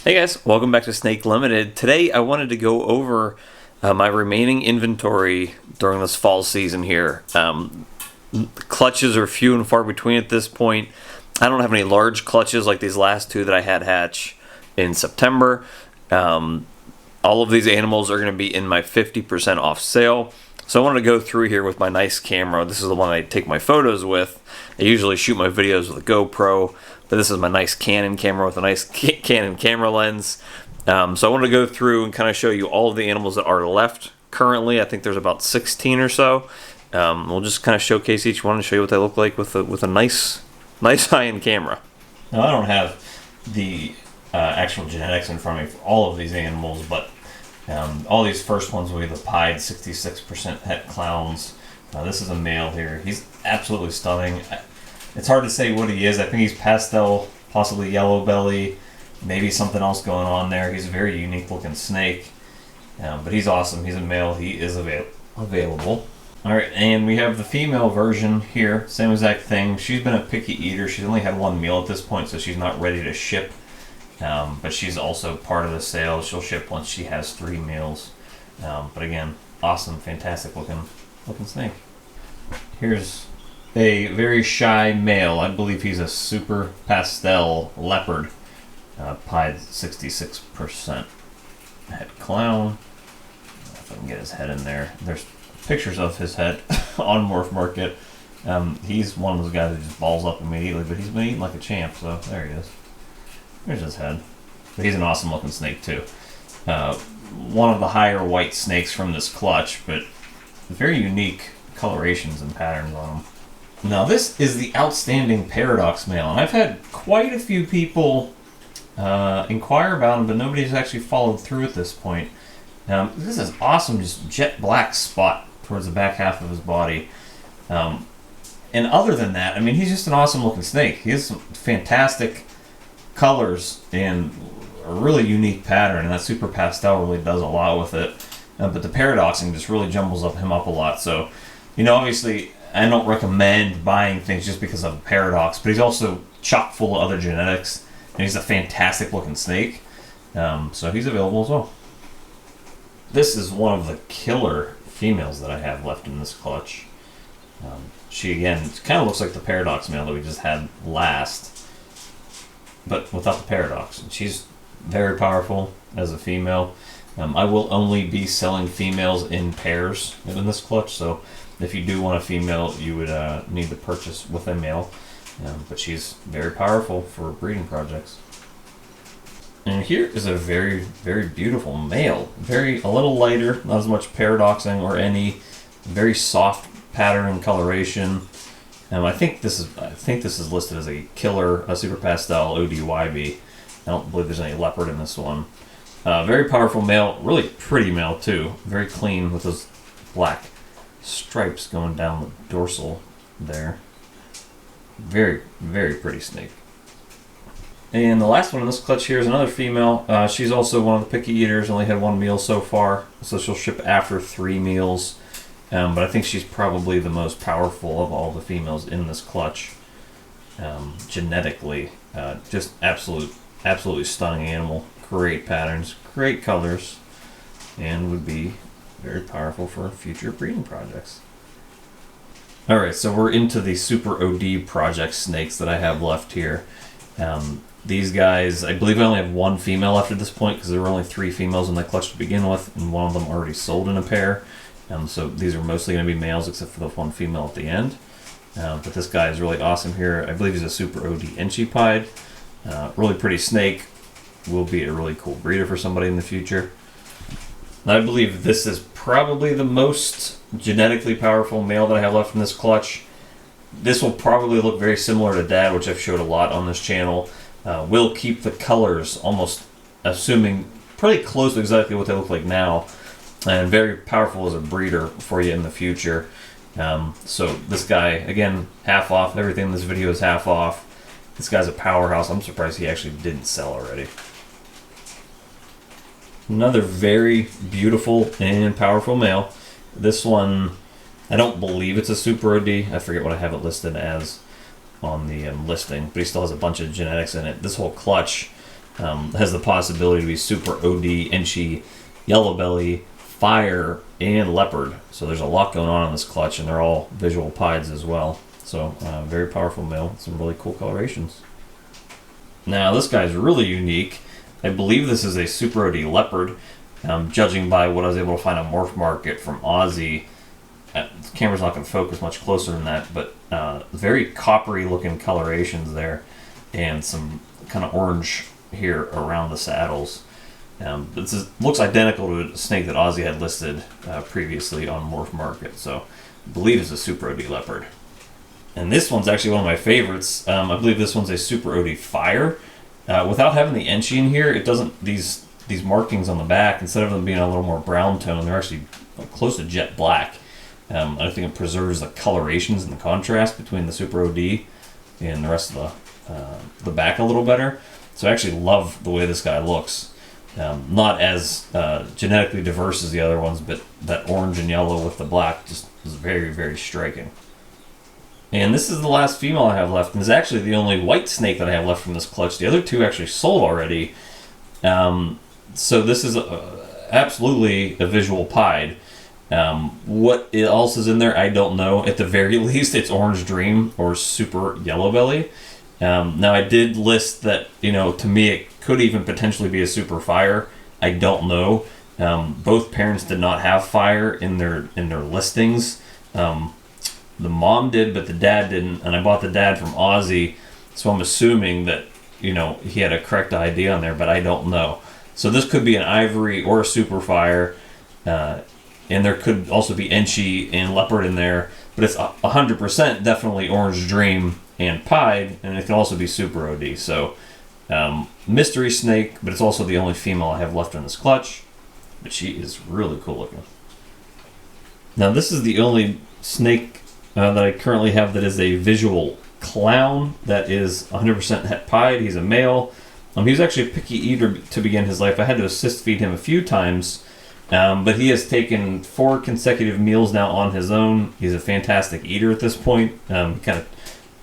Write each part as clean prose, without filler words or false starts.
Hey guys, welcome back to Snake Limited. Today I wanted to go over my remaining inventory during this fall season here. Clutches are few and far between at this point. I don't have any large clutches like these last two that I had hatch in September. All of these animals are going to be in my 50% off sale. So I wanted to go through here with my nice camera. This is the one I take my photos with. I usually shoot my videos with a GoPro, but this is my nice Canon camera with a nice Canon camera lens. So I wanted to go through and kind of show you all of the animals that are left currently. I think there's about 16 or so. We'll just kind of showcase each one and show you what they look like with a nice high-end camera. Now I don't have the actual genetics in front of me for all of these animals, but all these first ones will be the pied 66% het clowns. This is a male here. He's absolutely stunning. It's hard to say what he is. I think he's pastel, possibly yellow belly, maybe something else going on there. He's a very unique looking snake, but he's awesome. He's a male. He is available. All right, and we have the female version here. Same exact thing. She's been a picky eater. She's only had one meal at this point, so she's not ready to ship. But she's also part of the sale. She'll ship once she has 3 meals. But again, awesome, fantastic looking snake. Here's a very shy male. I believe he's a super pastel leopard, pied 66% het clown. If I can get his head in there. There's pictures of his head on Morph Market. He's one of those guys that just balls up immediately, but he's been eating like a champ, so there he is. There's his head. But he's an awesome looking snake too. One of the higher white snakes from this clutch, but very unique colorations and patterns on them. Now this is the outstanding Paradox male, and I've had quite a few people inquire about him, but nobody's actually followed through at this point. This is awesome, just jet black spot towards the back half of his body. And other than that, I mean, he's just an awesome looking snake. He has some fantastic colors and a really unique pattern, and that super pastel really does a lot with it. But the paradoxing just really jumbles him up a lot. So, you know, obviously, I don't recommend buying things just because of a paradox, but he's also chock full of other genetics, and he's a fantastic looking snake. So he's available as well. This is one of the killer females that I have left in this clutch. She, again, kind of looks like the paradox male that we just had last, but without the paradox. And she's very powerful as a female. I will only be selling females in pairs in this clutch, so if you do want a female, you would need to purchase with a male. But she's very powerful for breeding projects. And here is a very, very beautiful male. A little lighter, not as much paradoxing or any. Very soft pattern and coloration. I think this is listed as a killer, a super pastel ODYB. I don't believe there's any leopard in this one. Very powerful male, really pretty male too. Very clean with those black stripes going down the dorsal there. Very, very pretty snake. And the last one in this clutch here is another female. She's also one of the picky eaters, only had 1 meal so far, so she'll ship after 3 meals. But I think she's probably the most powerful of all the females in this clutch. Genetically, just absolutely stunning animal. Great patterns, great colors, and would be very powerful for future breeding projects. Alright, so we're into the Super OD project snakes that I have left here. These guys, I believe I only have 1 female left at this point because there were only 3 females in the clutch to begin with, and one of them already sold in a pair. So these are mostly going to be males except for the 1 female at the end. But this guy is really awesome here. I believe he's a Super OD Enchi pied. Really pretty snake. Will be a really cool breeder for somebody in the future. And I believe this is probably the most genetically powerful male that I have left in this clutch. This will probably look very similar to Dad, which I've showed a lot on this channel. We'll keep the colors almost assuming pretty close to exactly what they look like now. And very powerful as a breeder for you in the future. So this guy, again, half off. Everything in this video is half off. This guy's a powerhouse. I'm surprised he actually didn't sell already. Another very beautiful and powerful male. This one, I don't believe it's a Super OD. I forget what I have it listed as on the listing, but he still has a bunch of genetics in it. This whole clutch has the possibility to be super OD, NSHE, yellow belly, fire, and leopard. So there's a lot going on in this clutch, and they're all visual pieds as well. So very powerful male, some really cool colorations. Now this guy's really unique. I believe this is a super OD leopard, judging by what I was able to find on Morph Market from Aussie. The camera's not going to focus much closer than that, but very coppery looking colorations there, and some kind of orange here around the saddles. This looks identical to a snake that Aussie had listed previously on Morph Market, so I believe it's a super OD leopard. And this one's actually one of my favorites. I believe this one's a super OD fire. Without having the NSHE in here, it doesn't, these markings on the back, instead of them being a little more brown tone, they're actually close to jet black. I think it preserves the colorations and the contrast between the super OD and the rest of the back a little better. So I actually love the way this guy looks. Not as genetically diverse as the other ones, but that orange and yellow with the black just is very, very striking. And this is the last female I have left, and is actually the only white snake that I have left from this clutch. The other two actually sold already. So this is absolutely a visual pied. What else is in there, I don't know. At the very least, it's Orange Dream or Super Yellow Belly. Now, I did list that, to me, it could even potentially be a Super Fire. I don't know. Both parents did not have fire in their listings. The mom did, but the dad didn't, and I bought the dad from Aussie, so I'm assuming that, he had a correct ID on there, but I don't know. So this could be an Ivory or a Super Fire, and there could also be NSHE and Leopard in there, but it's 100% definitely Orange Dream and pied, and it can also be Super OD. So mystery snake, but it's also the only female I have left in this clutch, but she is really cool looking. Now this is the only snake that I currently have that is a visual clown that is 100% het pied. He's a male. He was actually a picky eater to begin his life. I had to assist feed him a few times, but he has taken 4 consecutive meals now on his own. He's a fantastic eater at this point. He kind of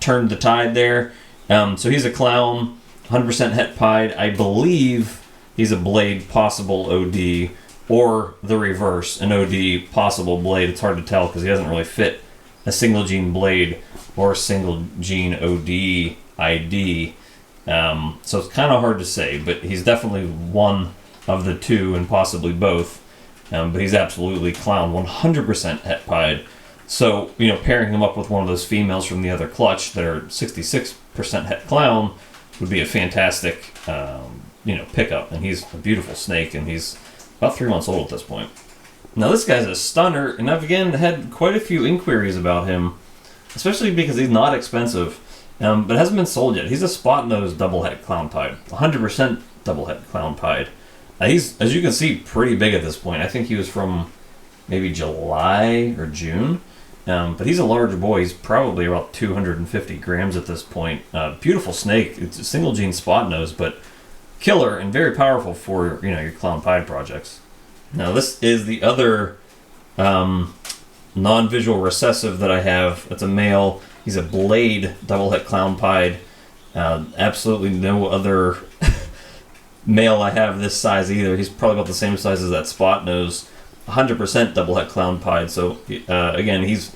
turned the tide there. So he's a clown, 100% het pied. I believe he's a blade possible OD, or the reverse, an OD possible blade. It's hard to tell because he doesn't really fit a single gene blade or a single gene OD ID. So it's kind of hard to say, but he's definitely one of the two and possibly both. But he's absolutely clown, 100% het pied. So, pairing him up with one of those females from the other clutch that are 66% het clown would be a fantastic, pickup. And he's a beautiful snake, and he's about 3 months old at this point. Now this guy's a stunner, and I've again had quite a few inquiries about him, especially because he's not expensive, but hasn't been sold yet. He's a spot-nosed double-het clown pied, 100% double-het clown pied. He's, as you can see, pretty big at this point. I think he was from maybe July or June, but he's a large boy. He's probably about 250 grams at this point. Beautiful snake. It's a single-gene spot-nose, but killer and very powerful for your clown pied projects. Now this is the other non-visual recessive that I have. It's a male. He's a blade double-het clown pied. Absolutely no other male I have this size either. He's probably about the same size as that spot nose. 100% double-het clown pied. So again, he's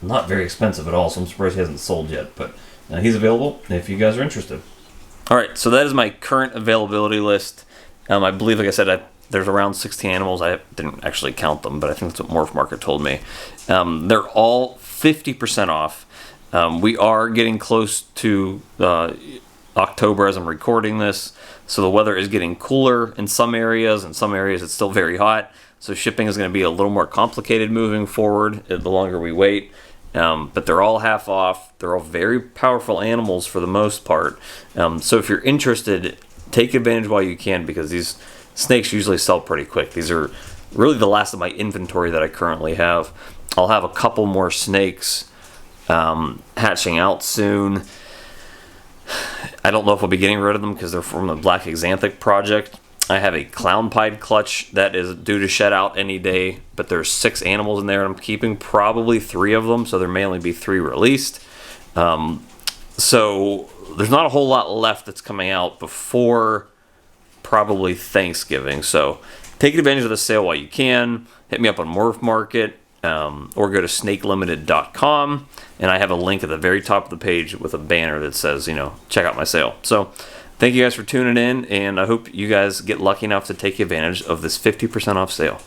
not very expensive at all, so I'm surprised he hasn't sold yet. But he's available if you guys are interested. All right, so that is my current availability list. I believe, like I said, there's around 16 animals. I didn't actually count them, but I think that's what Morph Market told me. They're all 50% off. We are getting close to October as I'm recording this, so the weather is getting cooler in some areas. In some areas, it's still very hot, so shipping is going to be a little more complicated moving forward the longer we wait. But they're all half off. They're all very powerful animals for the most part. So if you're interested, take advantage while you can, because these snakes usually sell pretty quick. These are really the last of my inventory that I currently have. I'll have a couple more snakes hatching out soon. I don't know if I'll be getting rid of them because they're from the Black Xanthic project. I have a clown pied clutch that is due to shed out any day, but there's 6 animals in there, and I'm keeping probably 3 of them, so there may only be 3 released. So there's not a whole lot left that's coming out before probably Thanksgiving. So take advantage of the sale while you can. Hit me up on Morph Market, or go to snakelimited.com, and I have a link at the very top of the page with a banner that says, check out my sale. So thank you guys for tuning in, and I hope you guys get lucky enough to take advantage of this 50% off sale.